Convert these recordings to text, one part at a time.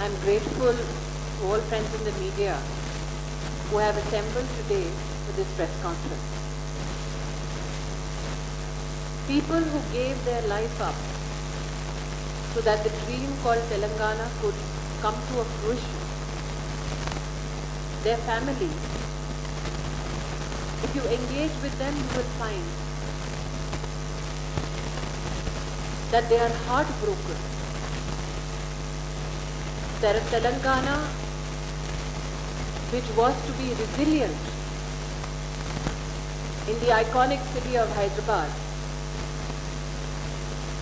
I'm grateful to all friends in the media who have assembled today for this press conference. People who gave their life up so that the dream called Telangana could come to a fruition. Their families, if you engage with them, you will find that they are heartbroken. That a Telangana which was to be resilient in the iconic city of Hyderabad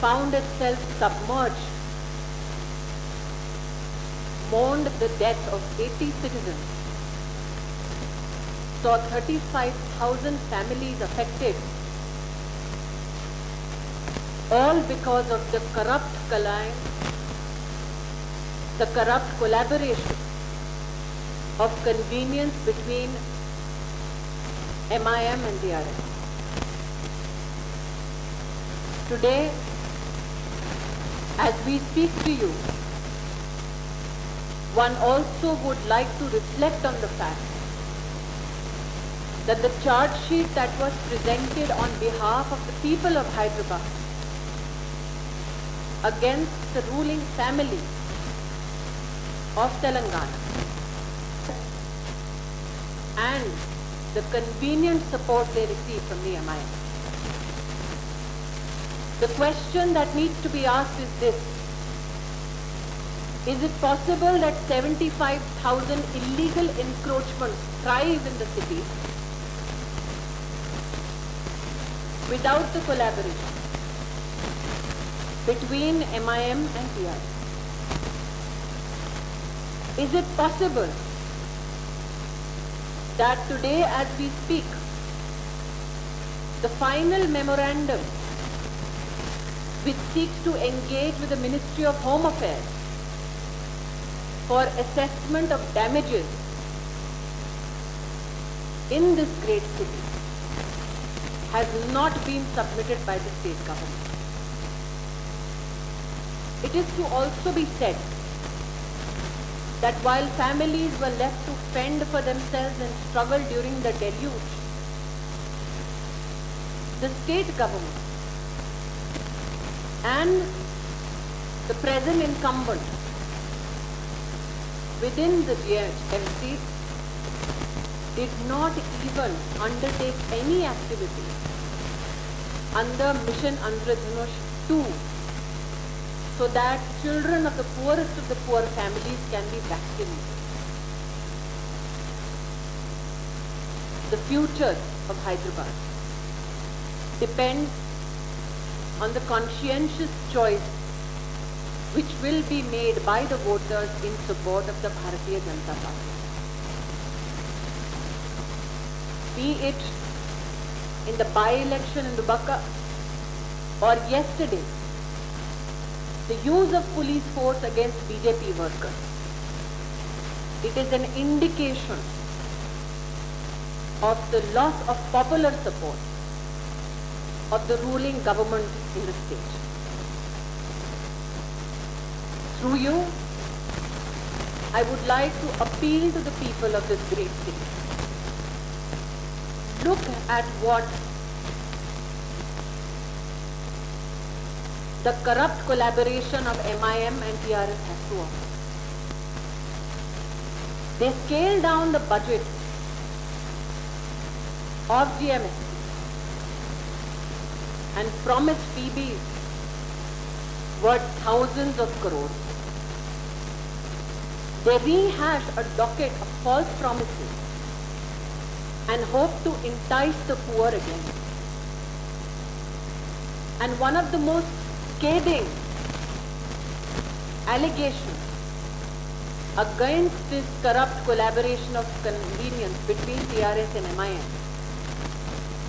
found itself submerged, mourned the death of 80 citizens, saw 35,000 families affected, all because of the corrupt collaboration of convenience between MIM and DRS. Today, as we speak to you, one also would like to reflect on the fact that the charge sheet that was presented on behalf of the people of Hyderabad against the ruling family of Telangana and the convenient support they receive from the MIM. The question that needs to be asked is this: is it possible that 75,000 illegal encroachments thrive in the city without the collaboration between MIM and TRS? Is it possible that today, as we speak, the final memorandum which seeks to engage with the Ministry of Home Affairs for assessment of damages in this great city has not been submitted by the state government? It is to also be said that while families were left to fend for themselves and struggle during the deluge, the state government and the present incumbent within the GHMC did not even undertake any activity under Mission Andhradhanush 2 so that children of the poorest of the poor families can be vaccinated. The future of Hyderabad depends on the conscientious choice which will be made by the voters in support of the Bharatiya Janata Party. Be it in the by-election in Dubaka or yesterday, the use of police force against BJP workers. It is an indication of the loss of popular support of the ruling government in the state. Through you, I would like to appeal to the people of this great city. Look at what the corrupt collaboration of MIM and TRS has to offer. They scaled down the budget of GMS and promised PBs worth thousands of crores. They rehashed a docket of false promises and hope to entice the poor again. And one of the most scathing allegations against this corrupt collaboration of convenience between TRS and MIM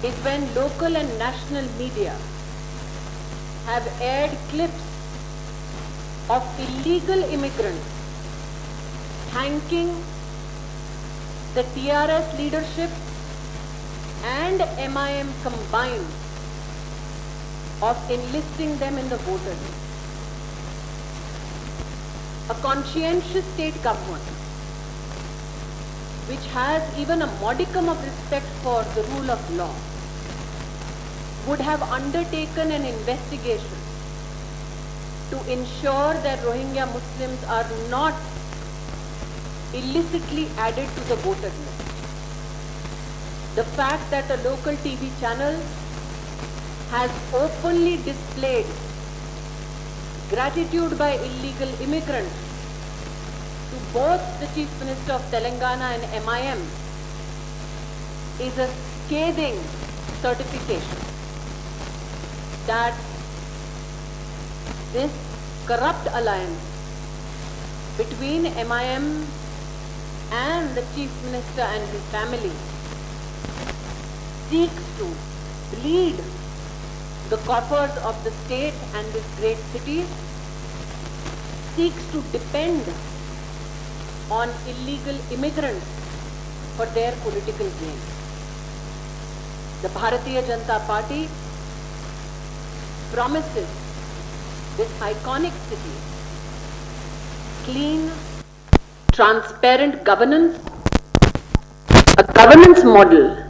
is when local and national media have aired clips of illegal immigrants thanking the TRS leadership and MIM combined of enlisting them in the voter list. a conscientious state government which has even a modicum of respect for the rule of law would have undertaken an investigation to ensure that Rohingya Muslims are not illicitly added to the voter list. The fact that a local TV channel has openly displayed gratitude by illegal immigrants to both the Chief Minister of Telangana and MIM is a scathing certification that this corrupt alliance between MIM and the Chief Minister and his family seeks to bleed the coffers of the state and this great city, seeks to depend on illegal immigrants for their political gain. The Bharatiya Janata Party promises this iconic city clean, transparent governance, a governance model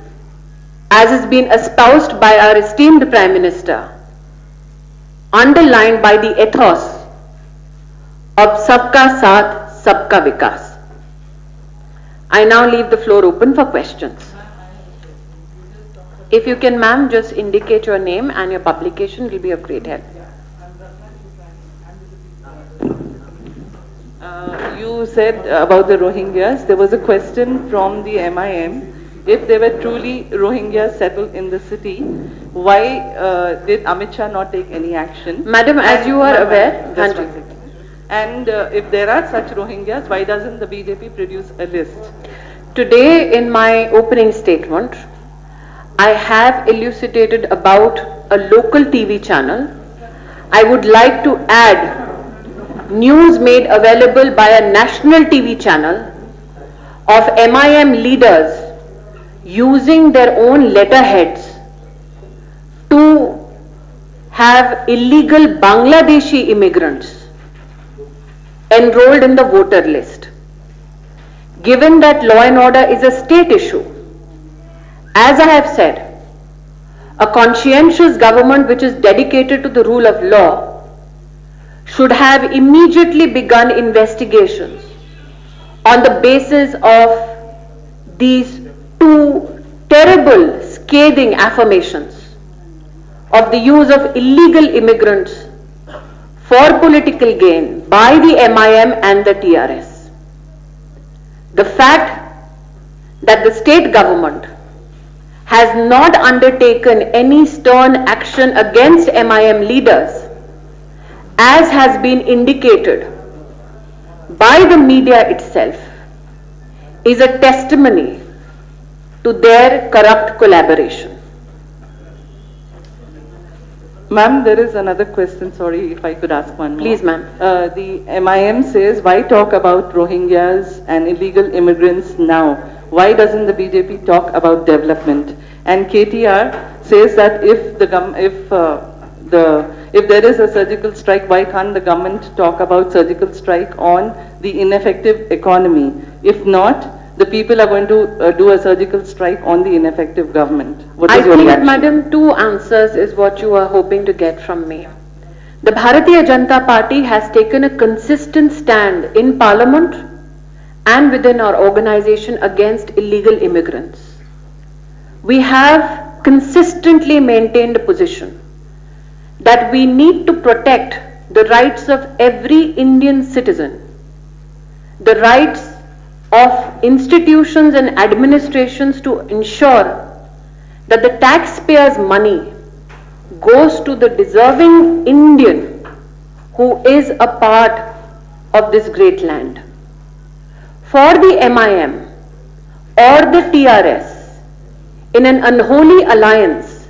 as has been espoused by our esteemed Prime Minister, underlined by the ethos of Sabka Saath, Sabka Vikas. I now leave the floor open for questions. If you can, ma'am, just indicate your name and your publication, it will be of great help. You said about the Rohingyas, there was a question from the MIM. If they were truly Rohingyas settled in the city, why did Amit Shah not take any action? Madam, as you are aware, and if there are such Rohingyas, why doesn't the BJP produce a list? Today in my opening statement, I have elucidated about a local TV channel. I would like to add news made available by a national TV channel of MIM leaders using their own letterheads to have illegal Bangladeshi immigrants enrolled in the voter list. Given that law and order is a state issue, as I have said, a conscientious government which is dedicated to the rule of law should have immediately begun investigations on the basis of these two terrible, scathing affirmations of the use of illegal immigrants for political gain by the MIM and the TRS. The fact that the state government has not undertaken any stern action against MIM leaders, as has been indicated by the media itself, is a testimony to their corrupt collaboration. Ma'am, there is another question. Sorry if I could ask one more. Please, ma'am. The MIM says, why talk about Rohingyas and illegal immigrants now? Why doesn't the BJP talk about development? And KTR says that if there is a surgical strike, why can't the government talk about surgical strike on the ineffective economy? If not, the people are going to do a surgical strike on the ineffective government. What is your reaction? Madam, two answers is what you are hoping to get from me. The Bharatiya Janata Party has taken a consistent stand in Parliament and within our organization against illegal immigrants. We have consistently maintained a position that we need to protect the rights of every Indian citizen, the rights of institutions and administrations to ensure that the taxpayers' money goes to the deserving Indian who is a part of this great land. For the MIM or the TRS in an unholy alliance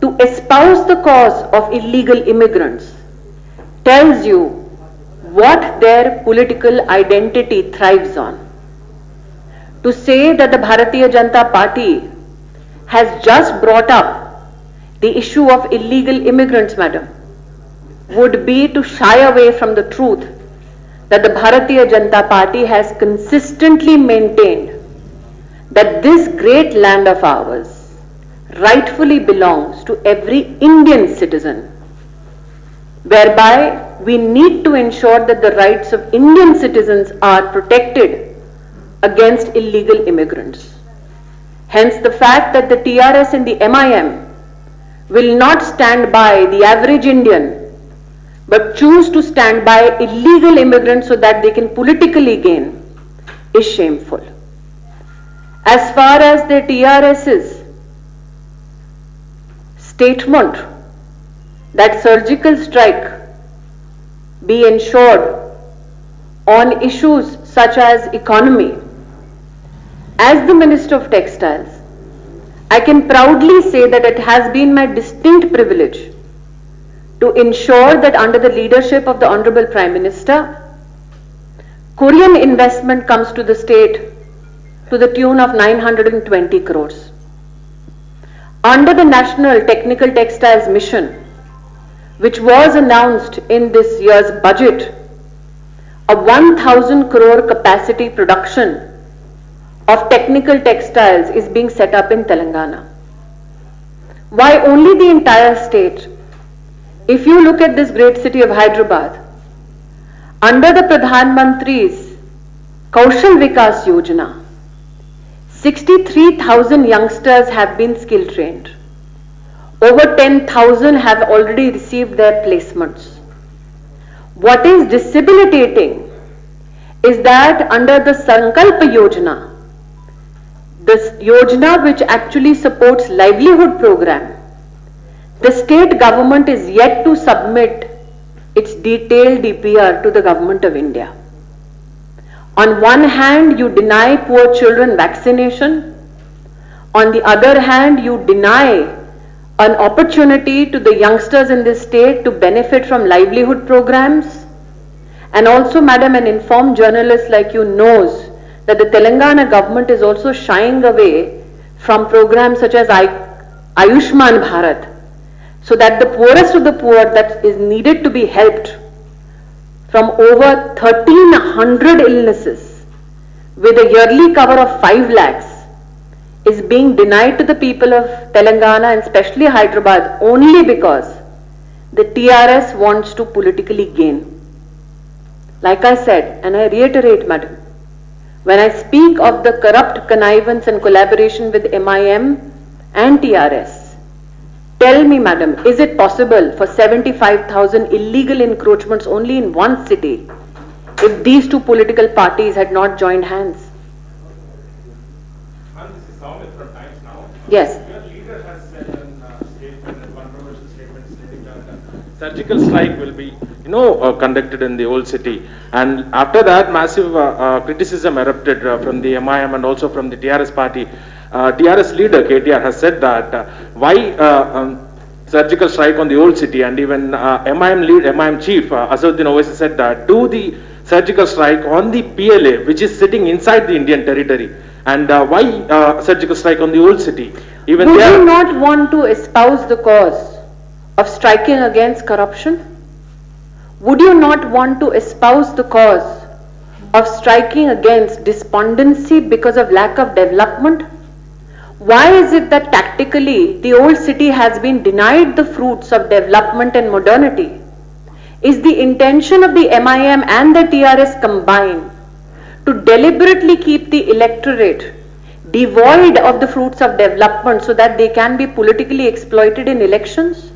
to espouse the cause of illegal immigrants tells you what their political identity thrives on. To say that the Bharatiya Janata Party has just brought up the issue of illegal immigrants, madam, would be to shy away from the truth that the Bharatiya Janata Party has consistently maintained that this great land of ours rightfully belongs to every Indian citizen, whereby we need to ensure that the rights of Indian citizens are protected against illegal immigrants. Hence the fact that the TRS and the MIM will not stand by the average Indian, but choose to stand by illegal immigrants so that they can politically gain, is shameful. As far as the TRS's statement that surgical strike be ensured on issues such as economy, as the Minister of Textiles, I can proudly say that it has been my distinct privilege to ensure that under the leadership of the Honorable Prime Minister, Korean investment comes to the state to the tune of 920 crores. Under the National Technical Textiles Mission, which was announced in this year's budget, a 1,000 crore capacity production of technical textiles is being set up in Telangana. Why only the entire state? If you look at this great city of Hyderabad, under the Pradhan Mantri's Kaushal Vikas Yojana, 63,000 youngsters have been skill trained. Over 10,000 have already received their placements. What is debilitating is that under the Sankalpa Yojana, this Yojana which actually supports livelihood program, the state government is yet to submit its detailed DPR to the Government of India. On one hand, you deny poor children vaccination. On the other hand, you deny an opportunity to the youngsters in this state to benefit from livelihood programs. And also, madam, an informed journalist like you knows that the Telangana government is also shying away from programs such as Ayushman Bharat, so that the poorest of the poor that is needed to be helped from over 1,300 illnesses with a yearly cover of 5 lakhs is being denied to the people of Telangana and especially Hyderabad only because the TRS wants to politically gain. Like I said, and I reiterate, madam, when I speak of the corrupt connivance and collaboration with MIM and TRS, tell me, madam, is it possible for 75,000 illegal encroachments only in one city if these two political parties had not joined hands? Ma'am, this is Soumit from Times Now. Yes. Your leader has said in a statement, a controversial statement, stating that surgical strike will be, conducted in the old city. And after that, massive criticism erupted from the MIM and also from the TRS party. TRS leader KTR has said that why surgical strike on the old city, and even MIM chief Asauddin Owaisi said that do the surgical strike on the PLA which is sitting inside the Indian territory, and why surgical strike on the old city? Even would you not want to espouse the cause of striking against corruption? Would you not want to espouse the cause of striking against despondency because of lack of development? Why is it that tactically the old city has been denied the fruits of development and modernity? Is the intention of the MIM and the TRS combined to deliberately keep the electorate devoid of the fruits of development so that they can be politically exploited in elections?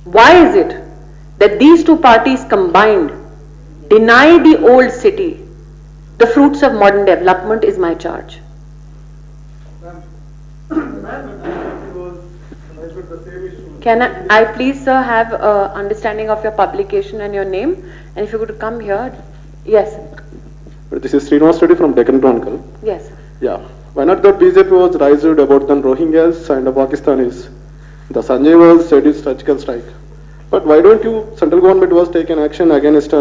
Why is it that these two parties combined deny the old city the fruits of modern development is my charge. Can I please, sir, have understanding of your publication and your name? And if you could come here. Yes. This is Srinivas Reddy from Deccan Chronicle. Yes. Yeah. Why not the BJP was raised about the Rohingyas and the Pakistanis? The Sanjay was said it's surgical strike. But why don't you, central government was taking action against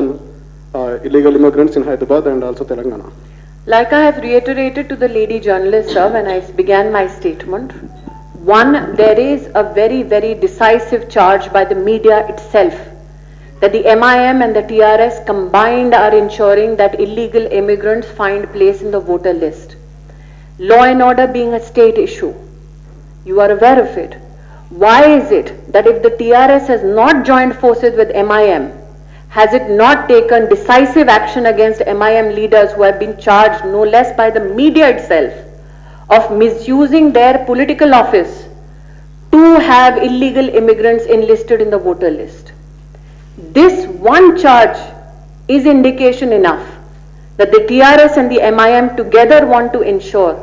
illegal immigrants in Hyderabad and also Telangana? Like I have reiterated to the lady journalist, sir, when I began my statement, one, there is a very, very decisive charge by the media itself that the MIM and the TRS combined are ensuring that illegal immigrants find place in the voter list. Law and order being a state issue, you are aware of it. Why is it that if the TRS has not joined forces with MIM, has it not taken decisive action against MIM leaders who have been charged no less by the media itself of misusing their political office to have illegal immigrants enlisted in the voter list? This one charge is indication enough that the TRS and the MIM together want to ensure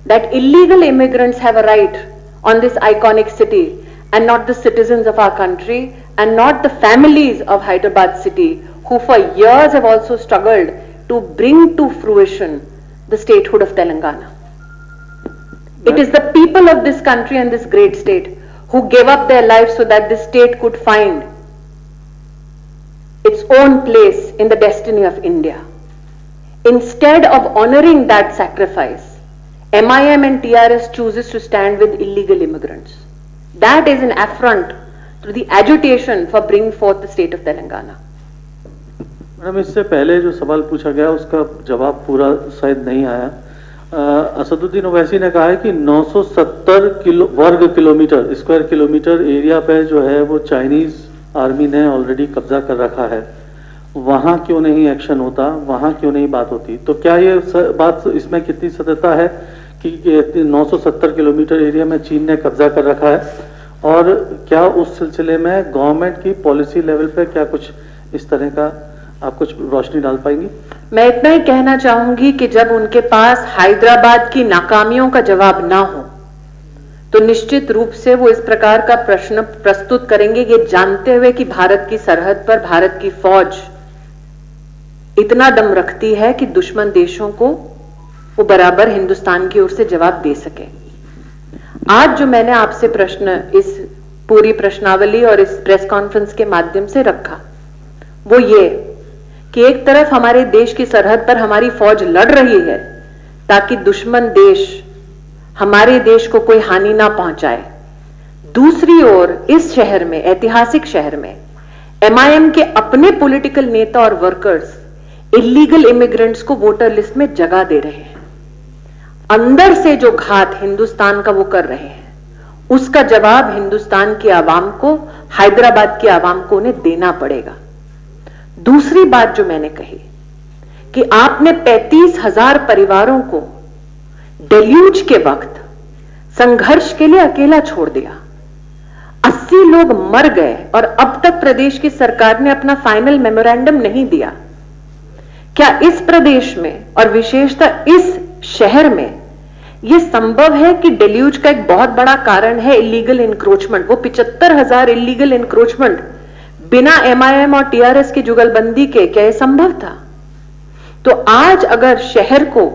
that illegal immigrants have a right on this iconic city and not the citizens of our country and not the families of Hyderabad city who for years have also struggled to bring to fruition the statehood of Telangana. It is the people of this country and this great state who gave up their lives so that this state could find its own place in the destiny of India. Instead of honoring that sacrifice, MIM and TRS chooses to stand with illegal immigrants. That is an affront to the agitation for bringing forth the state of Telangana. Madam, इससे पहले जो सवाल पूछा गया उसका जवाब पूरा शायद नहीं आया। असदुद्दीन ओवैसी ने कहा है कि 970 वर्ग किलोमीटर स्क्वायर किलोमीटर एरिया पे जो है वो चाइनीज आर्मी ने ऑलरेडी कब्जा कर रखा है। वहां क्यों नहीं एक्शन होता, वहां क्यों नहीं बात होती? तो क्या ये बात इसमें कितनी सत्यता है कि 970 किलोमीटर एरिया में चीन ने कब्जा कर रखा है, और क्या उस सिलसिले में गवर्नमेंट की पॉलिसी लेवल पे क्या कुछ इस तरह का आप कुछ रोशनी डाल पाएंगी? मैं इतना ही कहना चाहूंगी कि जब उनके पास हैदराबाद की नाकामियों का जवाब ना हो तो निश्चित रूप से वो इस प्रकार का प्रश्न प्रस्तुत करेंगे, ये जानते हुए कि भारत की सरहद पर भारत की फौज इतना दम रखती है कि दुश्मन देशों को वो बराबर हिंदुस्तान की ओर से जवाब दे सके। आज जो मैंने आपसे प्रश्न इस पूरी प्रश्नावली और इस प्रेस कॉन्फ्रेंस के माध्यम से रखा वो ये कि एक तरफ हमारे देश की सरहद पर हमारी फौज लड़ रही है ताकि दुश्मन देश हमारे देश को कोई हानि ना पहुंचाए, दूसरी ओर इस शहर में, ऐतिहासिक शहर में MIM के अपने पॉलिटिकल नेता और वर्कर्स इलीगल इमिग्रेंट्स को वोटर लिस्ट में जगह दे रहे हैं। अंदर से जो घात हिंदुस्तान का वो कर रहे हैं, उसका जवाब हिंदुस्तान की आवाम को, हैदराबाद की आवाम को उन्हें देना पड़ेगा। दूसरी बात जो मैंने कही कि आपने 35,000 परिवारों को डेल्यूज के वक्त संघर्ष के लिए अकेला छोड़ दिया, 80 लोग मर गए और अब तक प्रदेश की सरकार ने अपना फाइनल मेमोरेंडम नहीं दिया। क्या इस प्रदेश में और विशेषतः इस शहर में यह संभव है कि डेल्यूज का एक बहुत बड़ा कारण है इलीगल इंक्रोचमेंट? वो 75,000 इलीगल इंक्रोचमेंट बिना MIM और TRS की जुगलबंदी के क्या यह संभव था? तो आज अगर शहर को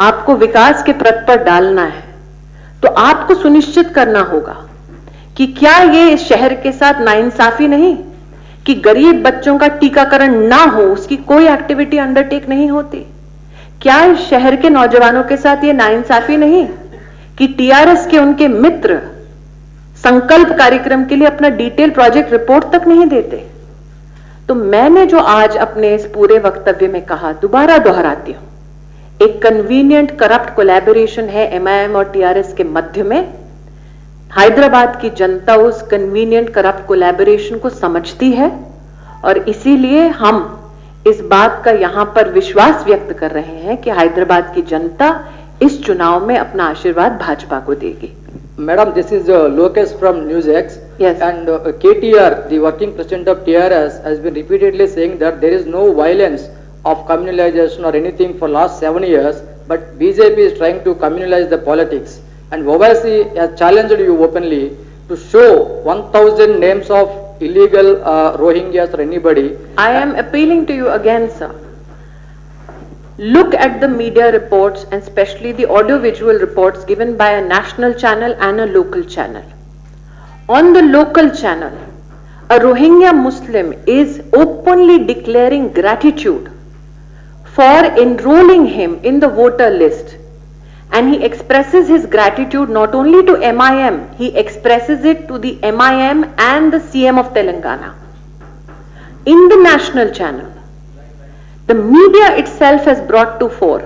आपको विकास के पथ पर डालना है तो आपको सुनिश्चित करना होगा कि क्या ये इस शहर के साथ नाइंसाफी नहीं कि गरीब बच्चों का टीकाकरण ना हो, उसकी कोई एक्टिविटी अंडरटेक नहीं होती? क्या इस शहर के नौजवानों के साथ ये नाइंसाफी नहीं कि TRS के उनके मित्र संकल्प कार्यक्रम के लिए अपना डिटेल प्रोजेक्ट रिपोर्ट तक नहीं देते? तो मैंने जो आज अपने इस पूरे वक्तव्य में कहा, दोबारा दोहराती हूं, एक कन्वीनियंट करप्ट कोलैबोरेशन है MIM और TRS के मध्य में। हैदराबाद की जनता उस कन्वीनियंट करप्ट कोलैबोरेशन को समझती है और इसीलिए हम इस बात का यहां पर विश्वास व्यक्त कर रहे हैं कि हैदराबाद की जनता इस चुनाव में अपना आशीर्वाद भाजपा को देगी। Madam, this is Lokesh from NewsX. Yes. And KTR, the working president of TRS, has been repeatedly saying that there is no violence of communalization or anything for last 7 years, but BJP is trying to communalize the politics. And Owaisi has challenged you openly to show 1,000 names of illegal Rohingyas or anybody. I am appealing to you again, sir. Look at the media reports and especially the audio-visual reports given by a national channel and a local channel. On the local channel, a Rohingya Muslim is openly declaring gratitude for enrolling him in the voter list, and he expresses his gratitude not only to MIM, he expresses it to the MIM and the CM of Telangana. in the national channel, the media itself has brought to fore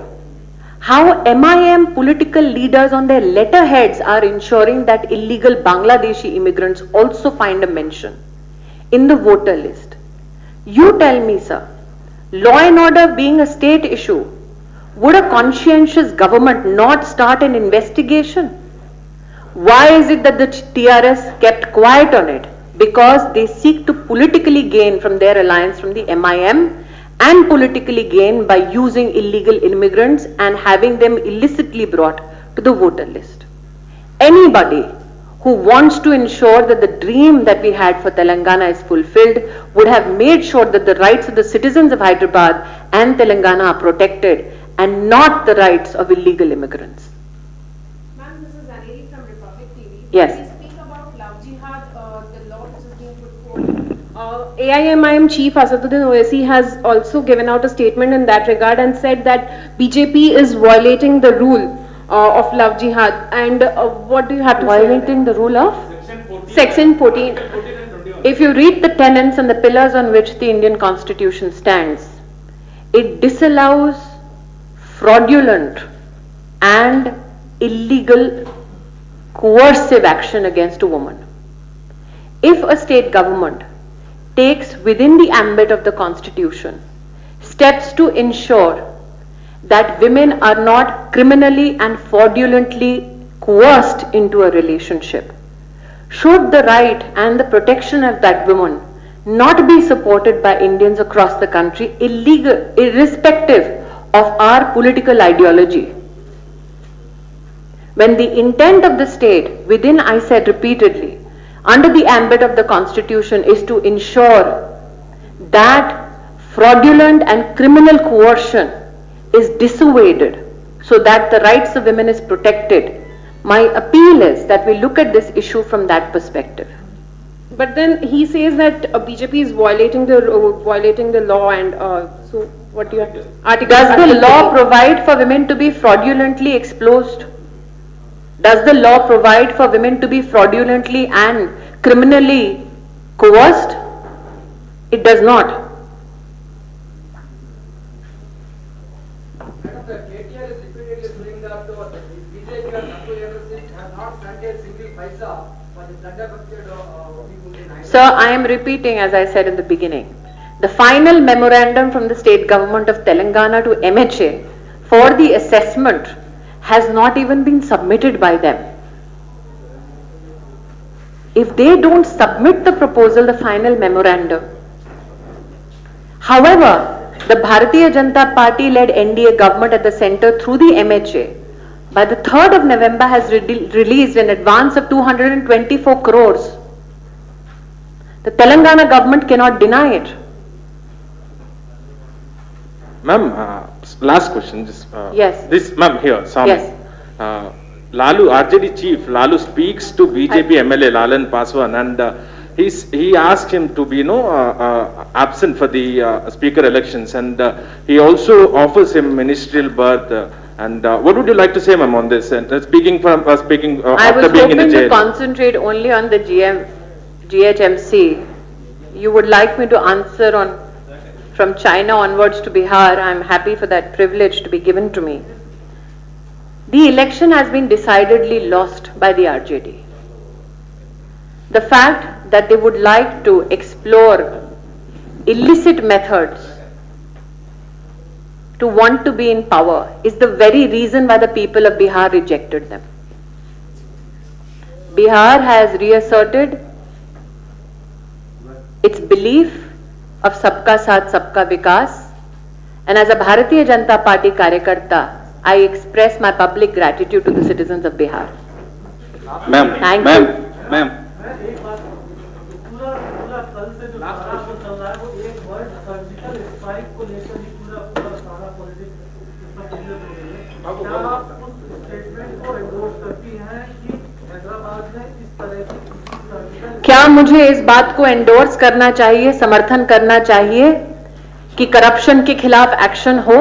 how MIM political leaders on their letterheads are ensuring that illegal Bangladeshi immigrants also find a mention in the voter list. You tell me, sir, law and order being a state issue, would a conscientious government not start an investigation? Why is it that the TRS kept quiet on it? Because they seek to politically gain from their alliance from the MIM, and politically gain by using illegal immigrants and having them illicitly brought to the voter list. Anybody who wants to ensure that the dream that we had for Telangana is fulfilled would have made sure that the rights of the citizens of Hyderabad and Telangana are protected and not the rights of illegal immigrants. Ma'am, this is Aneri from Republic TV. Yes. We speak about love jihad, the law which is being put forward. AIMIM Chief Asaduddin Owaisi has also given out a statement in that regard and said that BJP is violating the rule of love jihad. And what do you have to say? Violating the rule of? Section 14. If you read the tenets and the pillars on which the Indian Constitution stands, it disallows fraudulent and illegal coercive action against a woman. If a state government takes within the ambit of the Constitution steps to ensure that women are not criminally and fraudulently coerced into a relationship, should the right and the protection of that woman not be supported by Indians across the country, irrespective of our political ideology? When the intent of the state, within, I said repeatedly, under the ambit of the Constitution is to ensure that fraudulent and criminal coercion is dissuaded so that the rights of women is protected, my appeal is that we look at this issue from that perspective. But then he says that BJP is violating the law, and so what do you have to article? Does the law provide for women to be fraudulently exposed? Does the law provide for women to be fraudulently and criminally coerced? It does not. Madam, the KTR is repeatedly saying that BJP and Congress have not spent a single paisa for the flood-affected people in Hyderabad. Sir, I am repeating as I said in the beginning. The final memorandum from the state government of Telangana to MHA for the assessment has not even been submitted by them. If they don't submit the proposal, the final memorandum. However, the Bharatiya Janata Party led NDA government at the center through the MHA by the 3rd of November has released an advance of 224 crores. The Telangana government cannot deny it. Ma'am, last question. Just, Yes. This, ma'am, here, Swami. Yes. Lalu, RJD chief, Lalu speaks to BJP MLA Lalan Paswan, and he asked him to be, absent for the speaker elections, and he also offers him ministerial berth. And what would you like to say, ma'am, on this? And speaking I after was being in the hoping to jail. concentrate only on the GHMC. You would like me to answer on from China onwards to Bihar. I am happy for that privilege to be given to me. The election has been decidedly lost by the RJD. The fact that they would like to explore illicit methods to want to be in power is the very reason why the people of Bihar rejected them. Bihar has reasserted its belief of Sabka Saath, Sabka Vikas, and as a Bharatiya Janata Party Karyakarta, I express my public gratitude to the citizens of Bihar. Ma'am, Thank ma'am, you. ma'am. क्या मुझे इस बात को endorse करना चाहिए, समर्थन करना चाहिए कि करप्शन के खिलाफ एक्शन हो?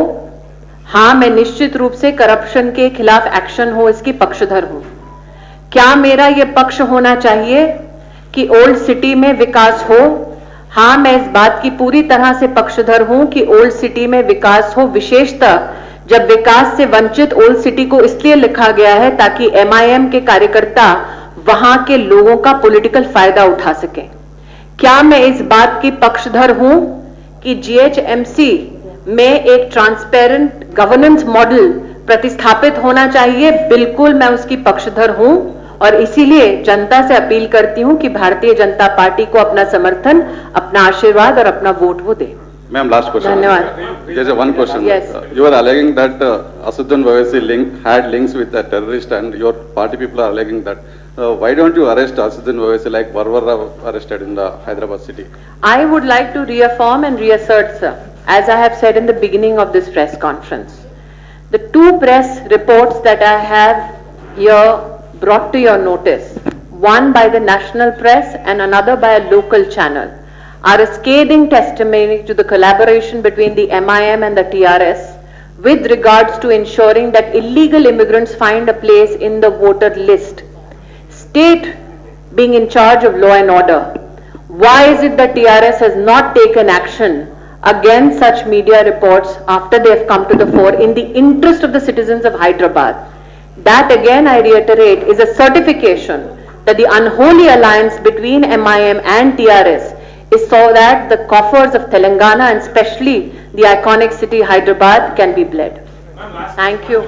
हाँ, मैं निश्चित रूप से करप्शन के खिलाफ एक्शन हो इसकी पक्षधर हूं। क्या मेरा यह पक्ष होना चाहिए कि ओल्ड सिटी में विकास हो? हाँ, मैं इस बात की पूरी तरह से पक्षधर हूं कि ओल्ड सिटी में विकास हो, विशेषतः जब विकास से वंचित ओल्ड सिटी को इसलिए लिखा गया है ताकि एमआईएम के कार्यकर्ता वहां के लोगों का पॉलिटिकल फायदा उठा सकें। क्या मैं इस बात की पक्षधर हूं कि जीएचएमसी में एक ट्रांसपेरेंट गवर्नेंस मॉडल प्रतिस्थापित होना चाहिए? बिल्कुल मैं उसकी पक्षधर हूं और इसीलिए जनता से अपील करती हूं कि भारतीय जनता पार्टी को अपना समर्थन, अपना आशीर्वाद और अपना वोट वो दे। Ma'am, last question. धन्यवाद। There's one question. Yes. You are alleging that Assaduddin Owaisi had links with a terrorist, and your party people are alleging that. Why don't you arrest Assaduddin Owaisi like Varvara arrested in the Hyderabad city? I would like to reaffirm and reassert, sir, as I have said in the beginning of this press conference. The two press reports that I have here brought to your notice, one by the national press and another by a local channel, are a scathing testimony to the collaboration between the MIM and the TRS with regards to ensuring that illegal immigrants find a place in the voter list. State being in charge of law and order, why is it that TRS has not taken action against such media reports after they have come to the fore in the interest of the citizens of Hyderabad? That again, I reiterate, is a certification that the unholy alliance between MIM and TRS is so that the coffers of Telangana and especially the iconic city Hyderabad can be bled. Thank you.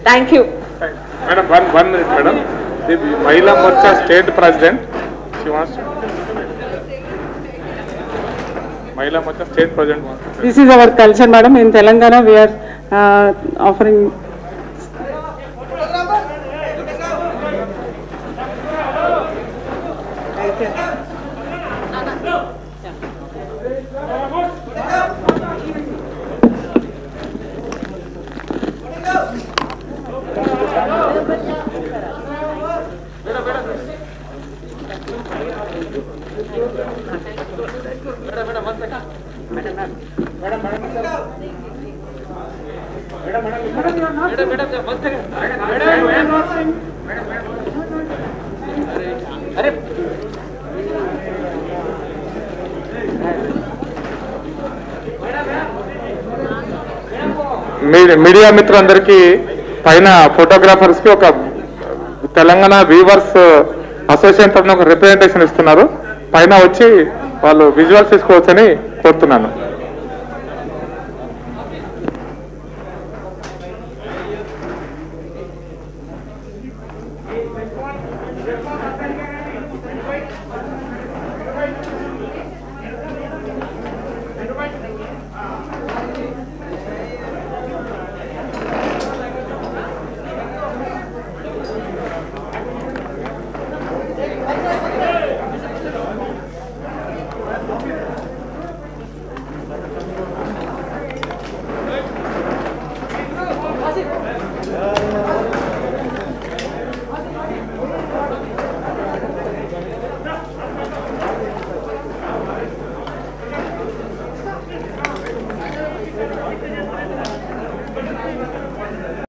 Thank you. Madam, one minute, madam. The Mahila Morcha State President, she wants to. Mahila Morcha State President wants to. This is our culture, madam. In Telangana, we are offering. Media మిత్రులందరికీ పైన photographers కి ఒక Telangana weavers association తరఫున ఒక representation ఇస్తున్నారు. పైన వచ్చి వాళ్ళు విజువల్స్ తీసుకోవచ్చని కోరుతున్నాను. Thank you.